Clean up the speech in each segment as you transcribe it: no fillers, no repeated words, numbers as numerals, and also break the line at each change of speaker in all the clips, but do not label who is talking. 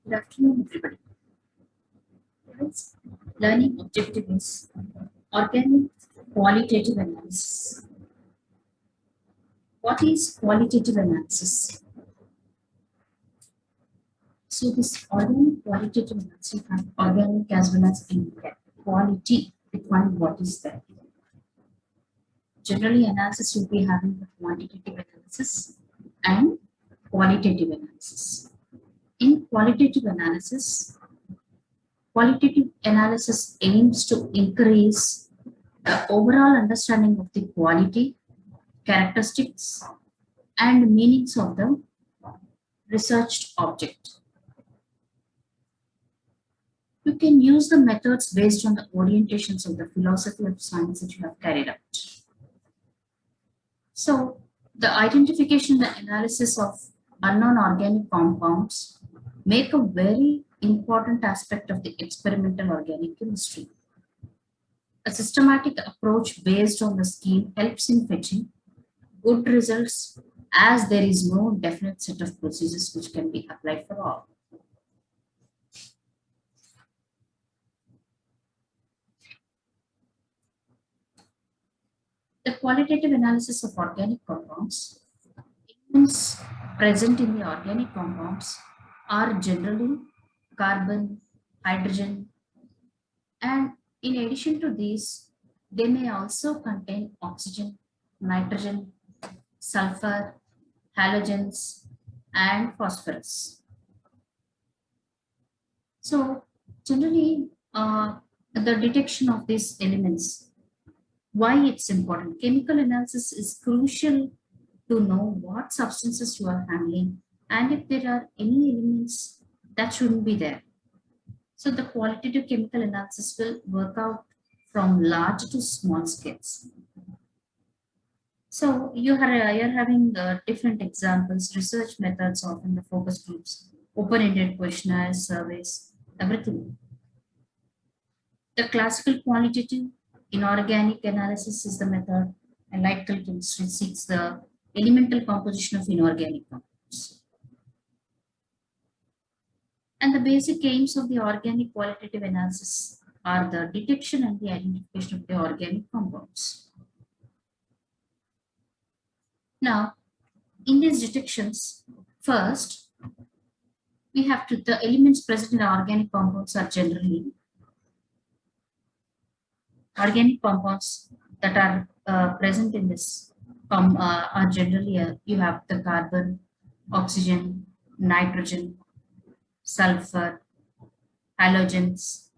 Good afternoon, everybody. Today's learning objective is organic qualitative analysis. What is qualitative analysis? So, this organic qualitative analysis have organic as well as inorganic. Quality, define what is that. Generally, analysis will be having the quantitative analysis and qualitative analysis. In qualitative analysis aims to increase the overall understanding of the quality, characteristics, and meanings of the researched object. You can use the methods based on the orientations of the philosophy of science that you have carried out. So, the identification and analysis of unknown organic compounds make a very important aspect of the experimental organic chemistry. A systematic approach based on the scheme helps in fetching good results as there is no definite set of procedures which can be applied for all. The qualitative analysis of organic compounds, elements present in the organic compounds are generally carbon, hydrogen, and in addition to these, they may also contain oxygen, nitrogen, sulfur, halogens, and phosphorus. So, generally, the detection of these elements, why it's important. Chemical analysis is crucial to know what substances you are handling and if there are any elements that shouldn't be there. So, the qualitative chemical analysis will work out from large to small scales. So you're having different examples, research methods, often the focus groups, open-ended questionnaires, surveys, everything. The classical quantitative inorganic analysis is the method. Analytical chemistry seeks the elemental composition of inorganic compounds. And the basic aims of the organic qualitative analysis are the detection and the identification of the organic compounds. Now, in these detections, first, we have to, the elements present in organic compounds are generally organic compounds that are present in this are generally, you have the carbon, oxygen, nitrogen, sulfur, halogens,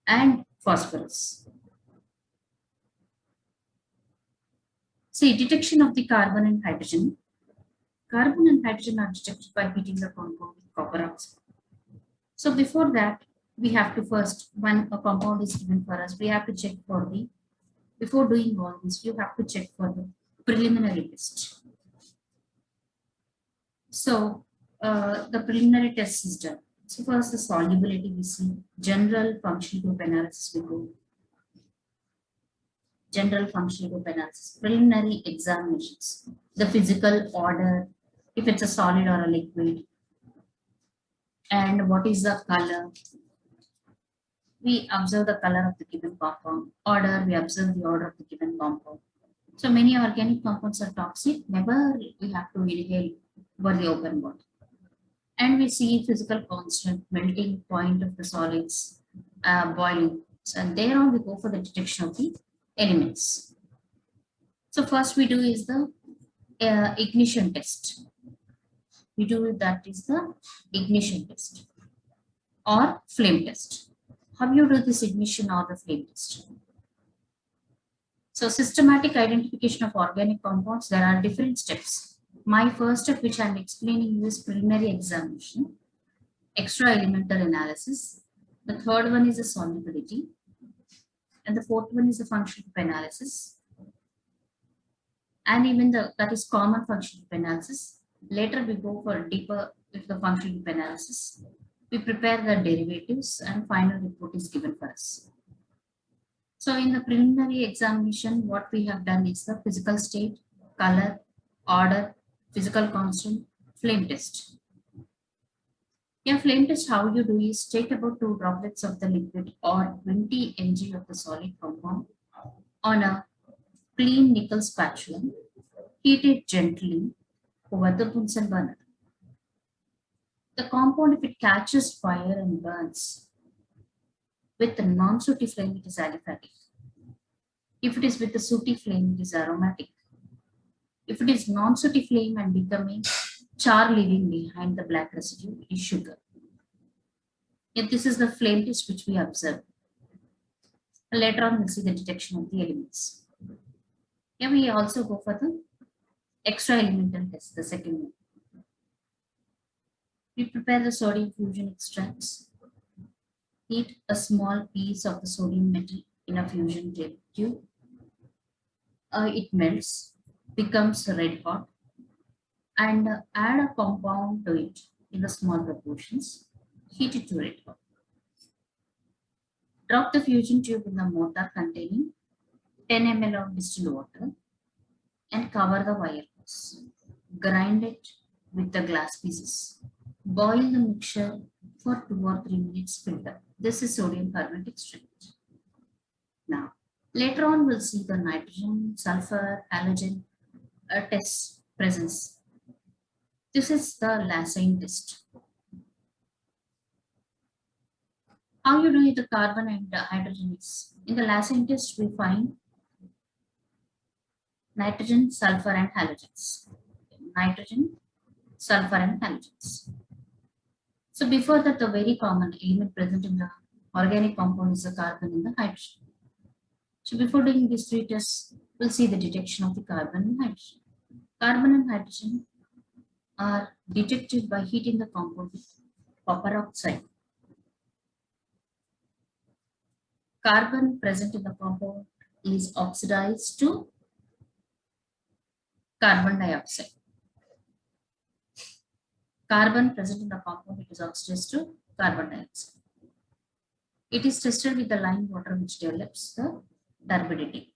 and phosphorus. See, detection of the carbon and hydrogen. Carbon and hydrogen are detected by heating the compound with copper oxide. So before that, we have to first, when a compound is given for us, we have to check for the, before doing all this, you have to check for the preliminary test. So the preliminary test is done. So first the solubility we see, general functional group analysis we go. General functional group analysis, preliminary examinations, the physical order, if it's a solid or a liquid, and what is the color. We observe the color of the given compound. Order, we observe the order of the given compound. So many organic compounds are toxic, never we have to inhale over the open water. And we see physical constant, melting point of the solids, boiling. So, and there on we go for the detection of the elements. So first we do is the ignition test. We do that is the ignition test or flame test. How you do this ignition or the flame test? So systematic identification of organic compounds, there are different steps. My first step, which I'm explaining, is preliminary examination, extra elemental analysis. The third one is the solubility. And the fourth one is the functional group analysis. And even that is common functional group analysis. Later we go for deeper with the functional group analysis. We prepare the derivatives and final report is given for us. So in the preliminary examination, what we have done is the physical state, color, order, physical constant, flame test. Yeah, flame test, how you do is take about 2 droplets of the liquid or 20 mg of the solid compound on a clean nickel spatula. Heat it gently over the Bunsen burner. The compound, if it catches fire and burns with a non-sooty flame, it is aliphatic. If it is with a sooty flame, it is aromatic. If it is non-sooty flame and becoming char leaving behind the black residue, it is sugar. Yet this is the flame test which we observe. Later on, we'll see the detection of the elements. Here we also go for the extra elemental test, the second one. We prepare the sodium fusion extracts. Heat a small piece of the sodium metal in a fusion tube. It melts, becomes red hot, and add a compound to it in the small proportions. Heat it to red hot. Drop the fusion tube in the mortar containing 10 ml of distilled water and cover the wire hose. Grind it with the glass pieces. Boil the mixture for 2 or 3 minutes. Filter. This is sodium carbonate extract. Now, later on, we'll see the nitrogen, sulfur, halogen test presence. This is the Lassine test. How you do it, the carbon and the hydrogen is. In the Lassine test, we find nitrogen, sulfur, and halogens. Nitrogen, sulfur, and halogens. So before that, the very common element present in the organic compound is the carbon and the hydrogen. So before doing these 3 tests, we'll see the detection of the carbon and hydrogen. Carbon and hydrogen are detected by heating the compound with copper oxide. Carbon present in the compound is oxidized to carbon dioxide. Carbon present in the compound, it is oxidized to carbon dioxide. It is tested with the lime water which develops the turbidity.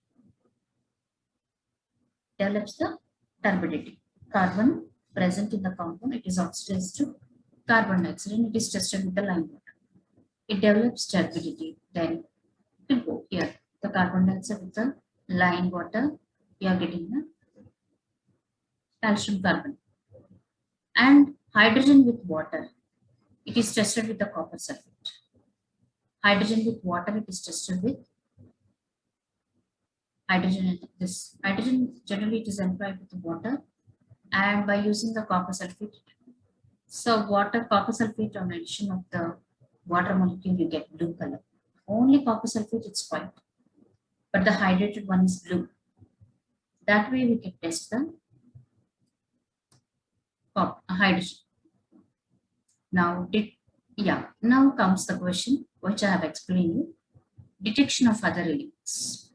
Carbon present in the compound, it is oxidized to carbon dioxide and it is tested with the lime water. It develops turbidity. Then it will go here. The carbon dioxide with the lime water, we are getting the calcium carbon. And hydrogen with water, it is tested with the copper sulfate. Hydrogen with water, it is tested with hydrogen and this. Hydrogen generally it is employed with the water and by using the copper sulfate. So copper sulfate on addition of the water molecule, you get blue color. Only copper sulfate, it's white, but the hydrated one is blue. That way we can test the hydrogen. Now, now comes the question which I have explained you. Detection of other elements.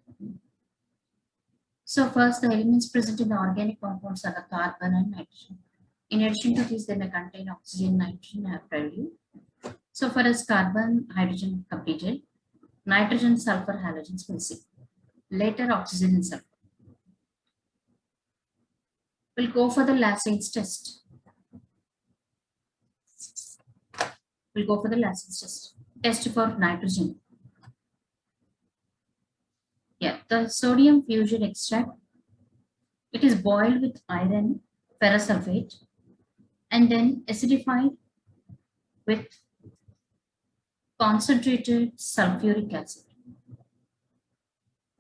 So first, the elements present in the organic compounds are the carbon and nitrogen. In addition to these, they may contain oxygen, nitrogen, I have told you. So for us, carbon, hydrogen completed. Nitrogen, sulfur, halogens will see. Later, oxygen and sulfur. We'll go for the Lassaine's test. We'll go for the Lassaine's test. Test for nitrogen. Yeah, the sodium fusion extract. It is boiled with iron ferrosulfate and then acidified with concentrated sulfuric acid.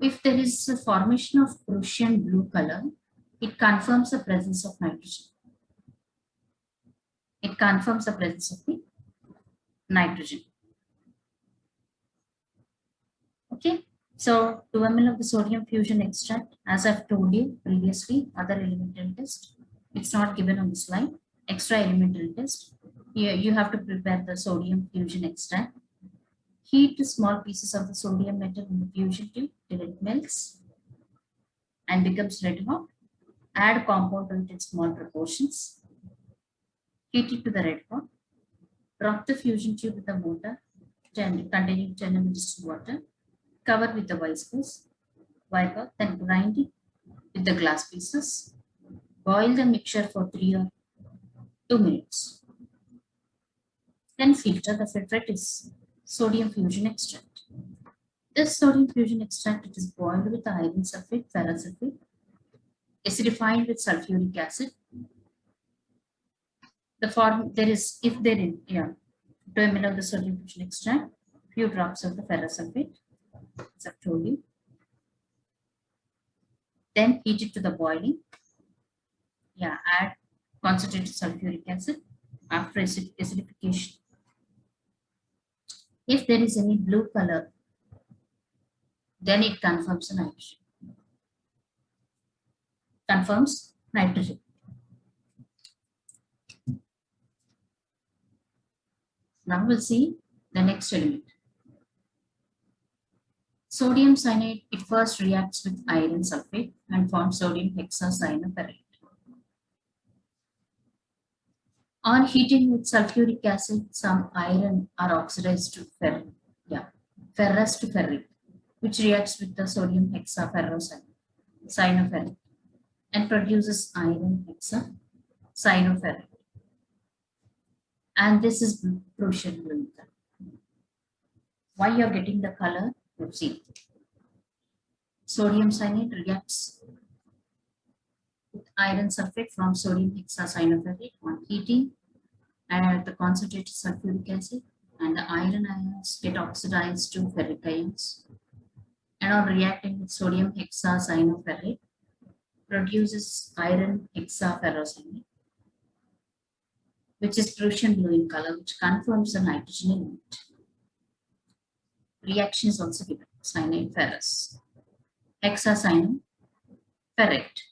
If there is a formation of Prussian blue color, it confirms the presence of nitrogen. It confirms the presence of the nitrogen. Okay, so 2 ml of the sodium fusion extract, as I've told you previously, other elemental test. It's not given on the slide. Extra elemental test. Here you have to prepare the sodium fusion extract. Heat small pieces of the sodium metal in the fusion tube till it melts and becomes red hot. Add compound to it in small proportions. Heat it to the red hot. Drop the fusion tube with the mortar containing 10 ml distilled water. Cover with the wire cloth, then grind it with the glass pieces. Boil the mixture for 3 or 2 minutes. Then filter. The filtrate is sodium fusion extract. This sodium fusion extract, it is boiled with iron sulfate, ferrous sulfate, acidified with sulfuric acid. The form there is, if there is, 2 ml of the sodium fusion extract, few drops of the ferrous sulfate, as I've told you. Then heat it to the boiling. Add concentrated sulfuric acid after acidification. If there is any blue color, then it confirms nitrogen. Confirms nitrogen. Now we'll see the next element. Sodium cyanide, it first reacts with iron sulfate and forms sodium hexacyanoferrate. On heating with sulfuric acid, some iron are oxidized to ferrite. Ferrous to ferrite, which reacts with the sodium hexacyanoferrate and produces iron hexacyanoferrate. And this is Prussian blue. Why you're getting the color? Let's see. Sodium cyanide reacts with iron sulfate from sodium hexacyanoferrate on heating and the concentrated sulfuric acid, and the iron ions get oxidized to ferric ions, and on reacting with sodium hexacyanoferrate produces iron hexaferrocyanide, which is Prussian blue in color, which confirms the nitrogen element. Reaction is also given: cyanide ferrous, hexacyanoferrate.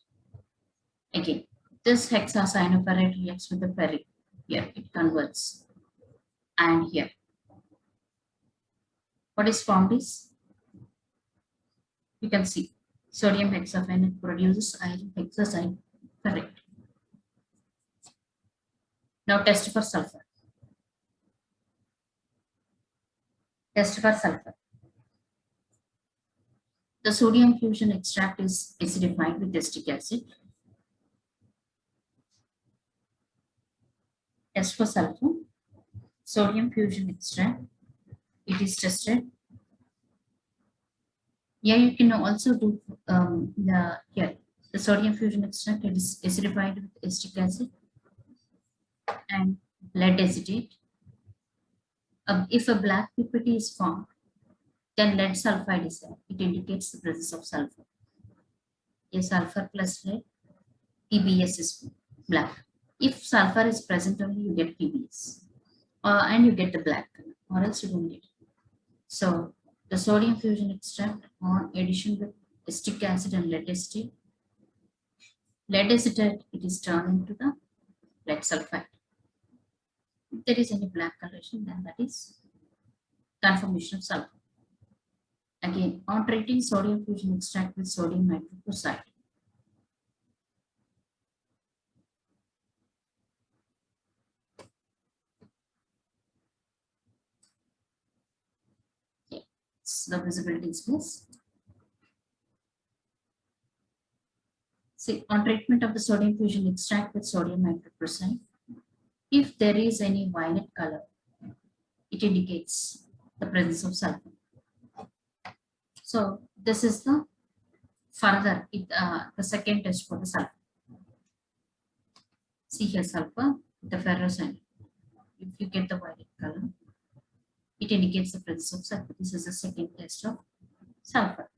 Again, this hexacyanoferrate reacts with the ferric. Here it converts, and here what is formed is, you can see sodium hexaferrate produces iron hexacyanoferrate. Now test for sulfur. Test for sulfur. The sodium fusion extract is acidified with acetic acid. Test for sulfur. Sodium fusion extract. It is tested. Here you can also do the sodium fusion extract. It is acidified with acetic acid and lead acetate. If a black pipette is formed, then lead sulfide is there. It indicates the presence of sulfur. A sulfur plus lead, PBS is black. If sulfur is present only, you get PBS, and you get the black color, or else you don't get it. So the sodium fusion extract on addition with acetic acid and lead acetate, it is turned into the lead sulfide. If there is any black coloration, then that is confirmation of sulfur. Again, on treating sodium fusion extract with sodium hydroxide, the visibility is less. See, on treatment of the sodium fusion extract with sodium hydroxide, if there is any violet color, it indicates the presence of sulfur. So this is the further the second test for the sulfur. See here, sulfur, the ferrocyanide. If you get the violet color, it indicates the presence of sulfur. This is the second test of sulfur.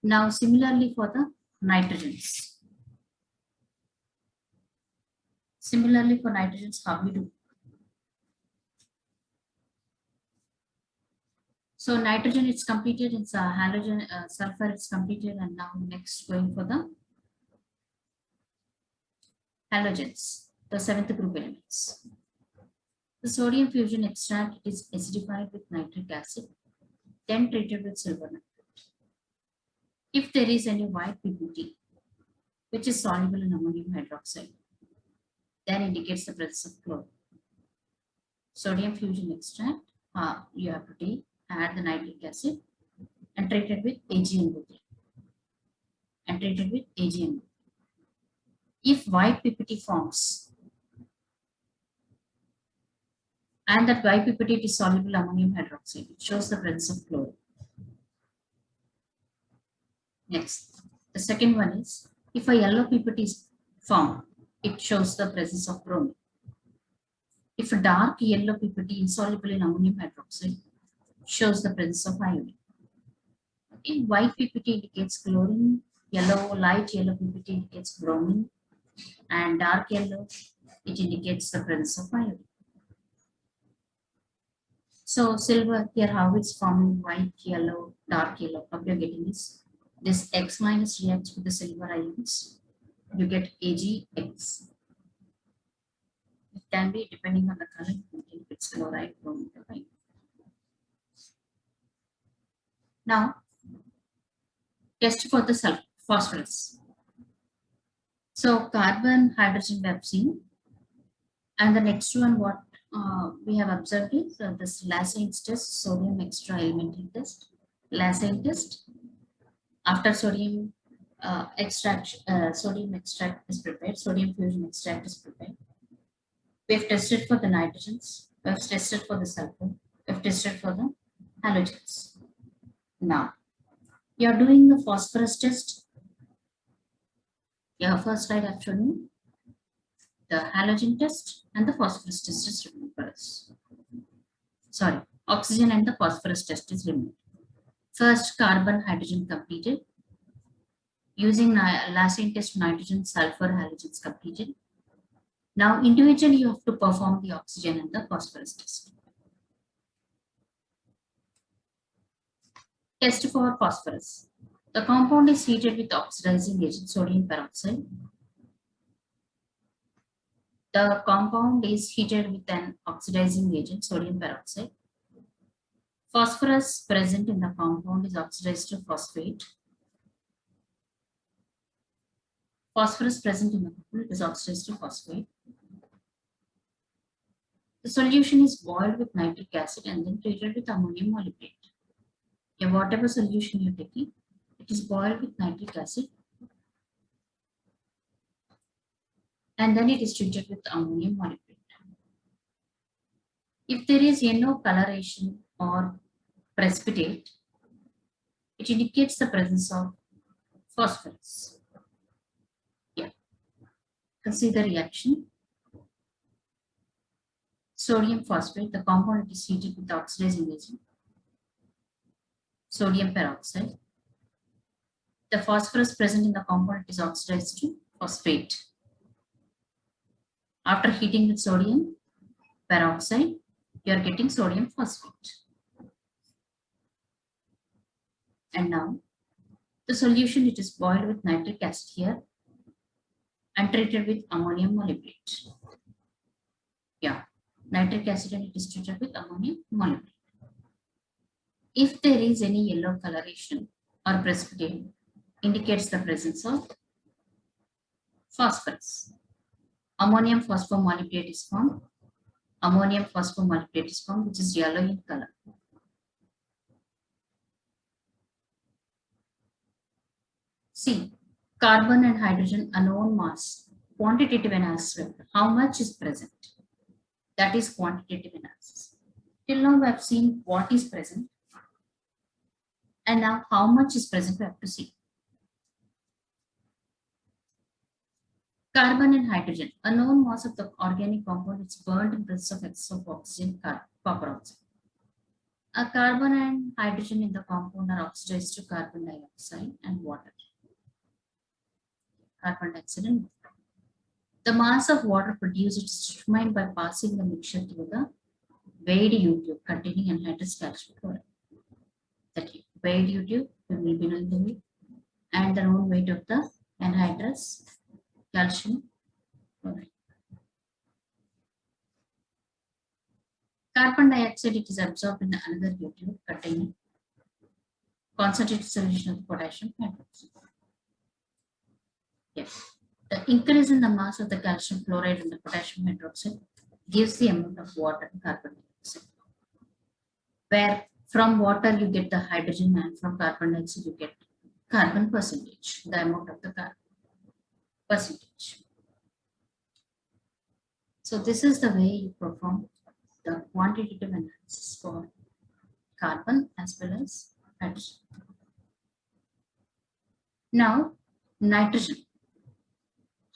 Now, similarly for the nitrogens. Similarly for nitrogens, how we do? So nitrogen, it's completed. It's a halogen, sulfur, it's completed, and now next going for the halogens, the seventh group elements. The sodium fusion extract is acidified with nitric acid, then treated with silver nitrate. If there is any white PBT, which is soluble in ammonium hydroxide, then indicates the presence of chlorine. Sodium fusion extract, you have to take, add the nitric acid, and treated with AgNO3. If white PPT forms, And that YPPT is soluble ammonium hydroxide. It shows the presence of chlorine. Next, the second one is if a yellow PPT is formed, it shows the presence of bromine. If a dark yellow PPT insoluble in ammonium hydroxide, shows the presence of iodine. In white PPT indicates chlorine, yellow, light yellow PPT indicates bromine, and dark yellow, it indicates the presence of iodine. So silver here, how it's forming white, yellow, dark yellow, what you're getting is this X minus reacts with the silver ions. You get AgX. It can be depending on the color, if it's chloride, bromine, right? Now, test for the phosphorus. So carbon, hydrogen we have seen. And the next one, what we have observed is this Lassane's test, sodium extra elementary test. Lassane test. After sodium sodium extract is prepared, sodium fusion extract is prepared. We have tested for the nitrogens, we have tested for the sulfur, we have tested for the halogens. Now, you are doing the phosphorus test. Yeah, first slide I've shown you. The halogen test and the phosphorus test is removed for us. Sorry, oxygen and the phosphorus test is removed. First, carbon, hydrogen completed. Using Lassane's test, nitrogen, sulfur, halogens completed. Now, individually, you have to perform the oxygen and the phosphorus test. Test for phosphorus. The compound is heated with oxidizing agent, sodium peroxide. The compound is heated with an oxidizing agent, sodium peroxide. Phosphorus present in the compound is oxidized to phosphate. Phosphorus present in the compound is oxidized to phosphate. The solution is boiled with nitric acid and then treated with ammonium molybdate. Okay, whatever solution you're taking, it is boiled with nitric acid and then it is treated with ammonium molybdate. If there is yellow coloration or precipitate, it indicates the presence of phosphorus. Yeah. Consider the reaction. Sodium phosphate, the compound is heated with oxidizing agent, sodium peroxide. The phosphorus present in the compound is oxidized to phosphate. After heating with sodium peroxide, you are getting sodium phosphate. And now, the solution, it is boiled with nitric acid here and treated with ammonium molybdate. Yeah, nitric acid and it is treated with ammonium molybdate. If there is any yellow coloration or precipitate, indicates the presence of phosphorus. Ammonium phosphomolybdate is formed. Ammonium phosphomolybdate is formed, which is yellow in color. See, carbon and hydrogen unknown mass, quantitative analysis. How much is present? That is quantitative analysis. Till now we have seen what is present. And now how much is present we have to see. Carbon and hydrogen, unknown mass of the organic compound is burned in presence of excess of oxygen, copper oxide. A carbon and hydrogen in the compound are oxidized to carbon dioxide and water. Carbon dioxide and water. The mass of water produced is determined by passing the mixture through the weighed U-tube containing anhydrous calcium chloride. That weighed U-tube will be below the weight and the known weight of the anhydrous calcium chloride. Carbon dioxide, it is absorbed in another U-tube containing concentrated solution of potassium hydroxide. Yes. The increase in the mass of the calcium chloride and the potassium hydroxide gives the amount of water and carbon dioxide. Where from water you get the hydrogen and from carbon dioxide you get carbon percentage, the amount of the carbon percentage. So this is the way you perform the quantitative analysis for carbon as well as nitrogen. Now, nitrogen.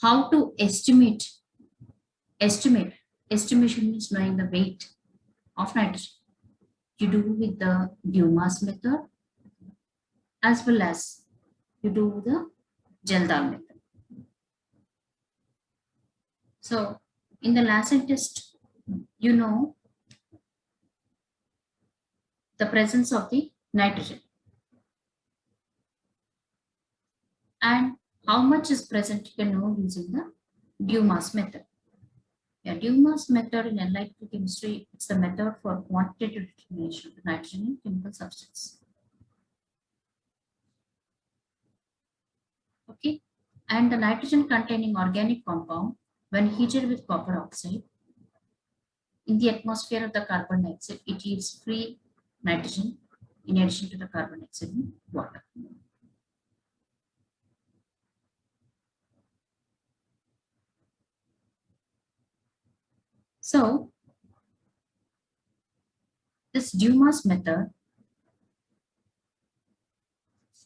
How to estimate? Estimation means knowing the weight of nitrogen. You do with the due mass method as well as you do the Geldal method. So in the Lassen test, you know the presence of the nitrogen and how much is present you can know using the due mass method. Yeah, due mass method in analytical chemistry, it's the method for quantitative determination of the nitrogen in chemical substance. Okay, and the nitrogen containing organic compound when heated with copper oxide in the atmosphere of the carbon dioxide, it yields free nitrogen in addition to the carbon dioxide in water. So this due mass method,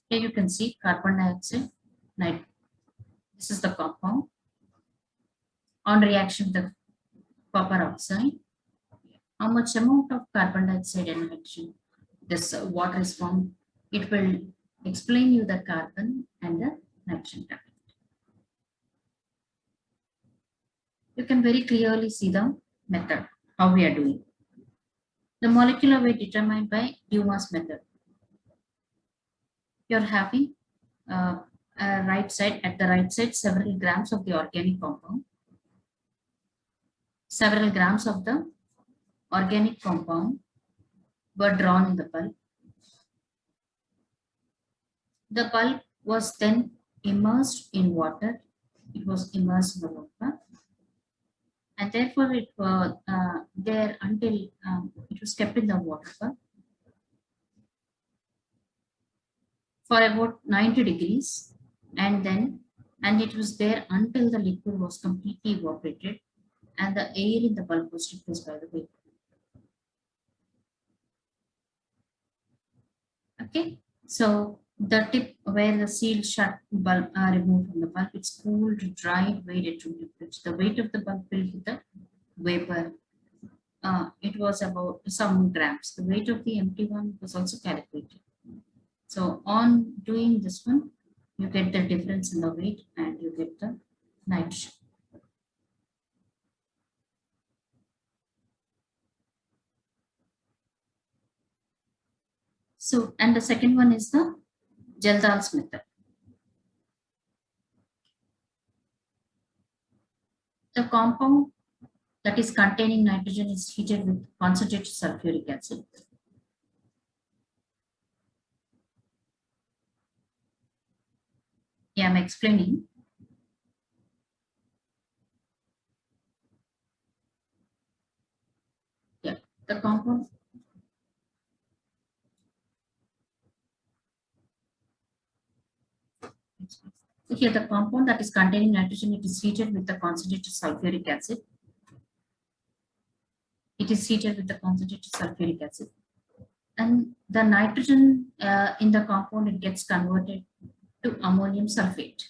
here you can see carbon dioxide, nitrogen. This is the compound on reaction with the copper oxide. How much amount of carbon dioxide and nitrogen this water is formed? It will explain you the carbon and the nitrogen content. You can very clearly see the method, how we are doing. The molecular weight determined by due mass method. You're having right side, at the right side, several grams of the organic compound. Several grams of the organic compound were drawn in the pulp. The pulp was then immersed in water. It was immersed in the water. And therefore it was there until it was kept in the water for about 90 degrees, and it was there until the liquid was completely evaporated and the air in the bulb was replaced by the vapor. Okay, so the tip where the sealed shut bulb are removed from the bulb, it's cooled, dried, weighted to liquid. The weight of the bulb filled with the vapor, it was about some grams. The weight of the empty one was also calculated. So on doing this one, you get the difference in the weight and you get the nitrogen. So, and the second one is the Geldal's method. The compound that is containing nitrogen is heated with concentrated sulfuric acid. Yeah, I'm explaining. Yeah, the compound. So here the compound that is containing nitrogen, it is heated with the concentrated sulfuric acid. It is heated with the concentrated sulfuric acid. And the nitrogen in the compound, it gets converted to ammonium sulfate.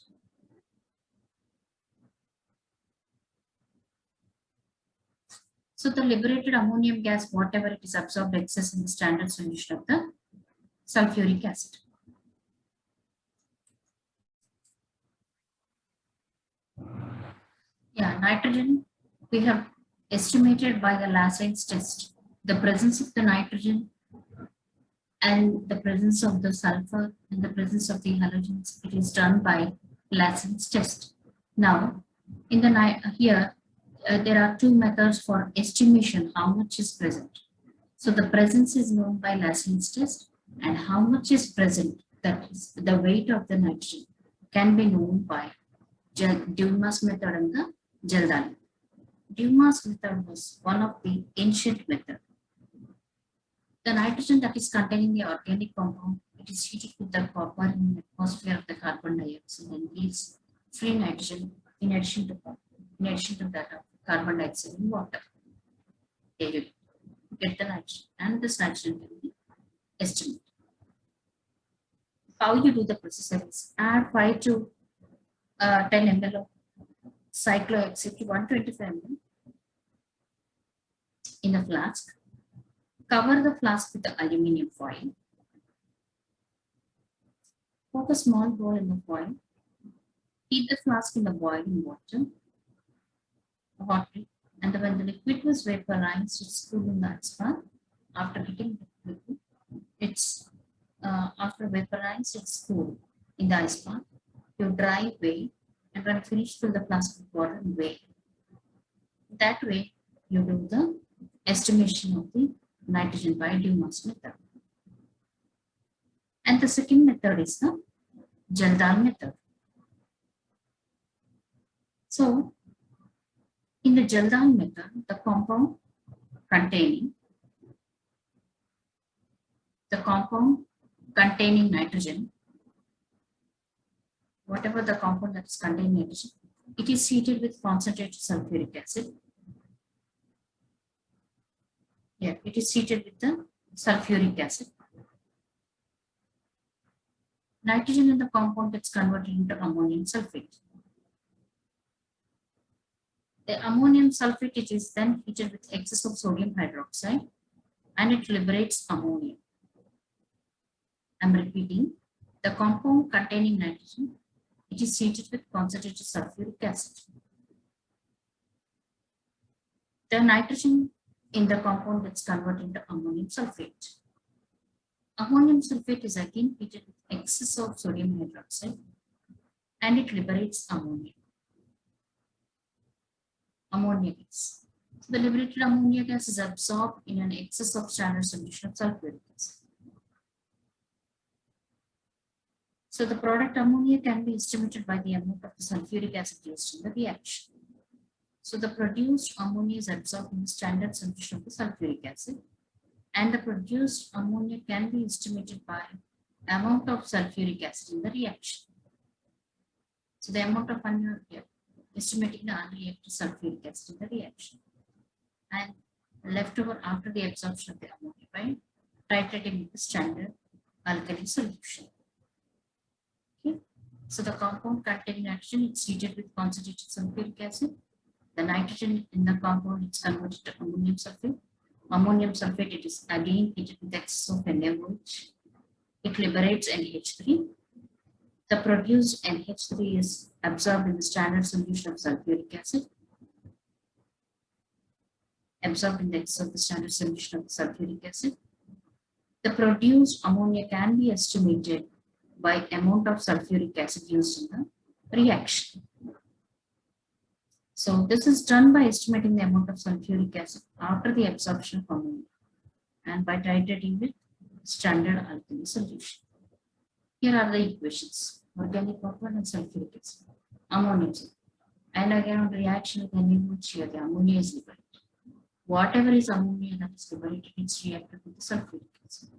So the liberated ammonium gas, whatever it is absorbed excess in the standard solution of the sulfuric acid. Yeah, nitrogen, we have estimated by the Lassen's test the presence of the nitrogen and the presence of the sulfur and the presence of the halogens. It is done by Lassen's test. Now, in the here, there are two methods for estimation how much is present. So the presence is known by Lassen's test, and how much is present, that is the weight of the nitrogen, can be known by due mass method and the Geldal. Due mass method was one of the ancient methods. The nitrogen that is containing the organic compound, it is heated with the copper in the atmosphere of the carbon dioxide and yields free nitrogen in addition to that of carbon dioxide in water. There you go. get the nitrogen, and this nitrogen can be estimated. How you do the process is add 5 to 10 ml of cyclohexane to 125 ml in a flask. Cover the flask with the aluminum foil. Put a small bowl in the foil. Heat the flask in the boiling water, and when the liquid was vaporized, it's cool in the ice bath. After getting the liquid, it's after vaporized, it's cool in the ice bath. You dry, weigh, and when finished, fill the flask with water and weigh. That way, you do the estimation of the nitrogen by Dumas method. And the second method is the Jaldan method. So, in the Jaldan method, the compound containing nitrogen, whatever the compound that is containing nitrogen, it is heated with concentrated sulfuric acid. Yeah, it is heated with the sulfuric acid. Nitrogen in the compound gets converted into ammonium sulfate. The ammonium sulfate it is then heated with excess of sodium hydroxide and it liberates ammonia. I'm repeating, the compound containing nitrogen, it is heated with concentrated sulfuric acid. The nitrogen in the compound gets converted into ammonium sulfate. Ammonium sulfate is again heated with excess of sodium hydroxide and it liberates ammonia. Ammonia gas. So the liberated ammonia gas is absorbed in an excess of standard solution of sulfuric acid. So the product ammonia can be estimated by the amount of the sulfuric acid used in the reaction. So the produced ammonia is absorbed in the standard solution of the sulfuric acid, and the produced ammonia can be estimated by amount of sulfuric acid in the reaction. So the amount of estimating the unreacted sulfuric acid in the reaction, and leftover after the absorption of the ammonia by titrating with the standard alkali solution. Okay. So the compound containing nitrogen is heated with concentrated sulfuric acid. The nitrogen in the compound is converted to ammonium sulfate. Ammonium sulfate it is again heated with excess of NaOH. It liberates NH3. The produced NH3 is absorbed in the standard solution of sulfuric acid. Absorbed in the excess of the standard solution of the sulfuric acid. The produced ammonia can be estimated by amount of sulfuric acid used in the reaction. So this is done by estimating the amount of sulfuric acid after the absorption of ammonia and by titrating with standard alkali solution. Here are the equations: organic compound and sulfuric acid, ammonium sulfate. And again on reaction with NaOH here the ammonia is liberated. Whatever is ammonia that is liberated is reacted with the sulfuric acid.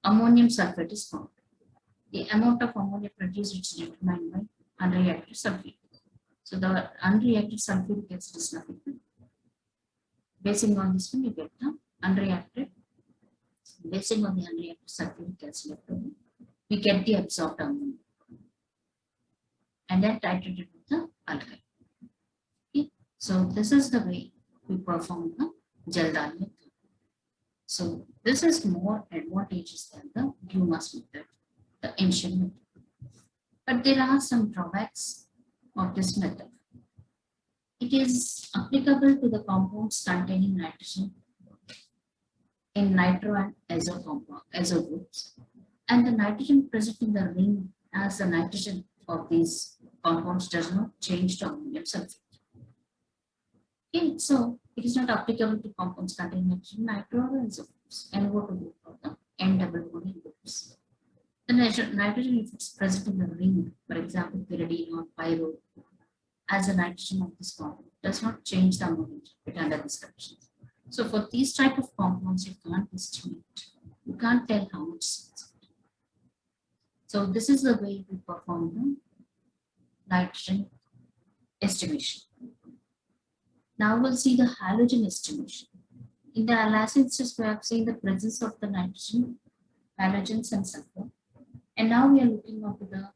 Ammonium sulfate is found. The amount of ammonia produced is determined by unreacted sulfuric. So the unreacted sulfuric acid is nothing. Basing on this one, you get the unreacted. Basing on the unreacted sulfuric acid, we get the absorbed ammonia. And then titrated with the alkali. Okay. So this is the way we perform the Jaldan method. So this is more advantageous than the Dumas method, the ancient method. But there are some drawbacks of this method. It is applicable to the compounds containing nitrogen in nitro and azo groups, and the nitrogen present in the ring as the nitrogen of these compounds does not change to ammonium sulfate. Okay, so it is not applicable to compounds containing nitrogen, nitro or azo groups, NO2 group or the N double bond groups. The nitrogen, if it's present in the ring, for example, pyridine or pyro, as a nitrogen of this compound, does not change the ammonium sulfate under these conditions. So for these type of compounds, you can't estimate. You can't tell how much is it. So this is the way we perform the nitrogen estimation. Now we'll see the halogen estimation. In the last instance, we have seen the presence of the nitrogen, halogens, and sulfur. And now we are looking into the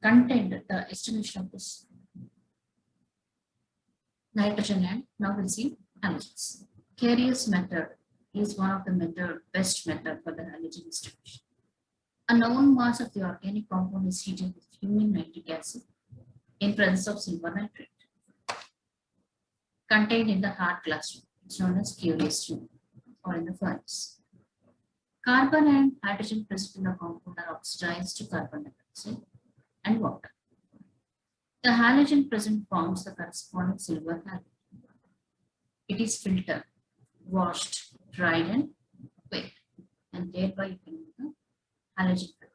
content, the estimation of this nitrogen, and now we'll see halogens. Carrier's method is one of the best method for the halogen estimation. A known mass of the organic compound is heated with fuming nitric acid in presence of silver nitrate contained in the hard glass tube. It's known as Curier's tube or in the furnace. Carbon and hydrogen present in the compound are oxidized to carbon dioxide and water. The halogen present forms the corresponding silver halogen. It is filtered, washed, dried, and weighed, and thereby you can get the halogen filter.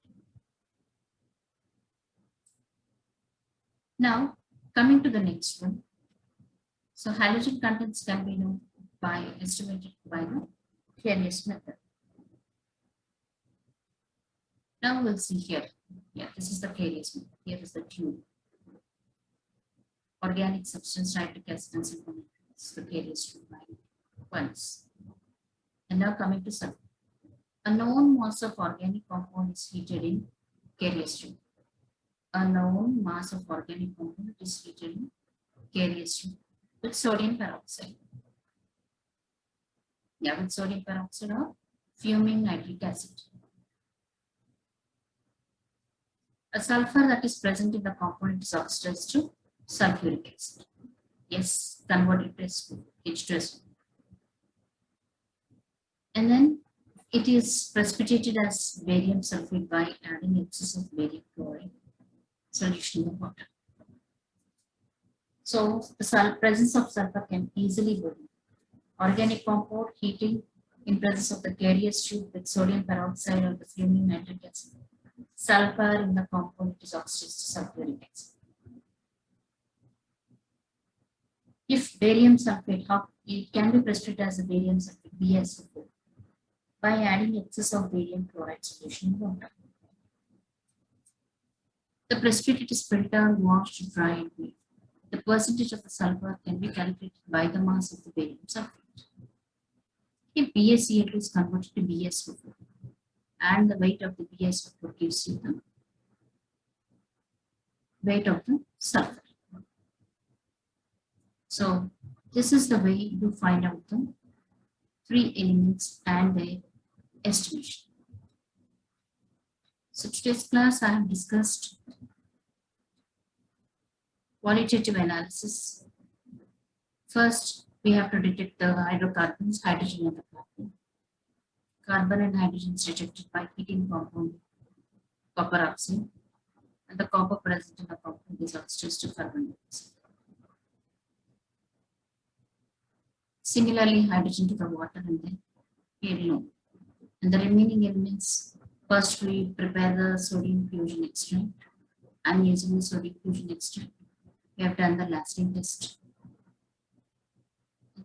Now, coming to the next one. So, halogen contents can be known by estimated by the Carrier's method. Now we'll see here. Yeah, this is the Carrier's method. Here is the tube. Organic substance, nitric acid, and silver nitrate. This is the Carrier's tube by once. And now coming to sulfur. A known mass of organic compound is heated in Carrier's tube. A known mass of organic compound is heated in Carrier's tube with sodium peroxide. Yeah, with sodium peroxide or fuming nitric acid. A sulfur that is present in the component is oxidized to sulfuric acid. Yes, converted to H2SO. And then it is precipitated as barium sulfate by adding excess of barium chloride solution in the water. So the presence of sulfur can easily burn. Organic compound heating in presence of the Carrier's tube with sodium peroxide or the fuming nitric acid. Sulfur in the compound is oxidized to sulfuric acid. If barium sulfate, it can be precipitated as a barium sulfate, BaSO4, by adding excess of barium chloride solution in water. The precipitate is filtered, washed, dried, and weighed. The percentage of the sulfur can be calculated by the mass of the barium sulfate. If BaCl2 is converted to BaSO4, and the weight of the BaSO4 gives you the weight of the sulfur. So this is the way you find out the three elements and their estimation. So today's class I have discussed qualitative analysis. First, we have to detect the hydrocarbons, hydrogen and the carbon. Carbon and hydrogen is rejected by heating compound copper oxide, and the copper present in the compound is oxidized to carbon dioxide. Similarly, hydrogen to the water and then alone. And the remaining elements, first we prepare the sodium fusion extract. I'm using the sodium fusion extract. We have done the lasting test.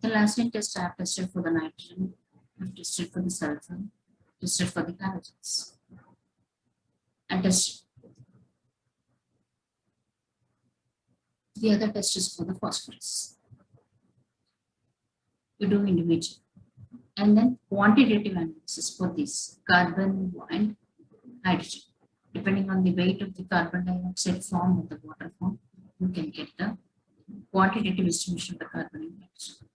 The lasting test I have tested for the nitrogen, I have tested for the sulfur, tested for the halogens, and tested. The other test is for the phosphorus. You do individual. And then quantitative analysis for this carbon and hydrogen. Depending on the weight of the carbon dioxide form or the water form, you can get the quantitative estimation of the carbon and hydrogen.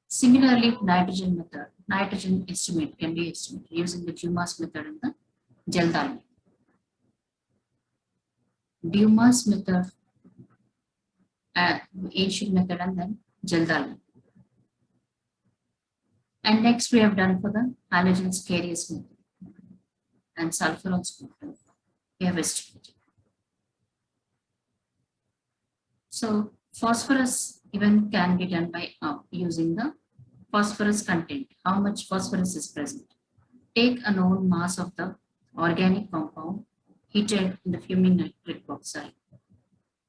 Similarly, nitrogen method, nitrogen estimate can be estimated using the Dumas method and the Geldal method. Dumas method, ancient method, and then Geldal method. And next we have done for the halogens Carrier's method and sulfur also we have estimated. So phosphorus even can be done by using the phosphorus content. How much phosphorus is present? Take a known mass of the organic compound heated in the fuming nitric oxide,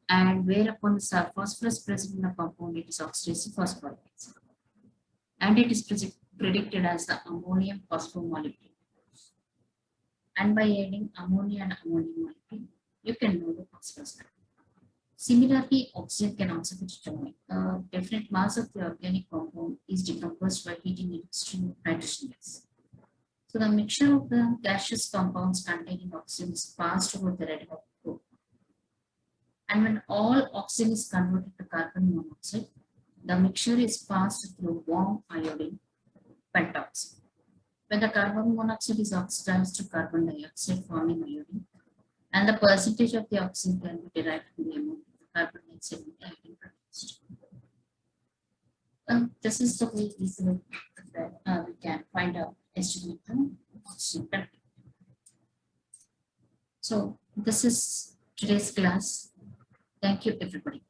and whereupon the phosphorus present in the compound, it is oxidized to phosphoric acid, and it is predicted as the ammonium phosphomolecule. And by adding ammonia and ammonium molecule, you can know the phosphorus content. Similarly, oxygen can also be determined. Definite mass of the organic compound is decomposed by heating it to nitrogen gas. So the mixture of the gaseous compounds containing oxygen is passed over the red hot coke. And when all oxygen is converted to carbon monoxide, the mixture is passed through warm iodine pentoxide. When the carbon monoxide is oxidized to carbon dioxide forming iodine, and the percentage of the oxygen can be derived from the amount of carbon dioxide in the iodine produced. This is the way easily that we can find out estimate the oxygen content. So this is today's class. Thank you, everybody.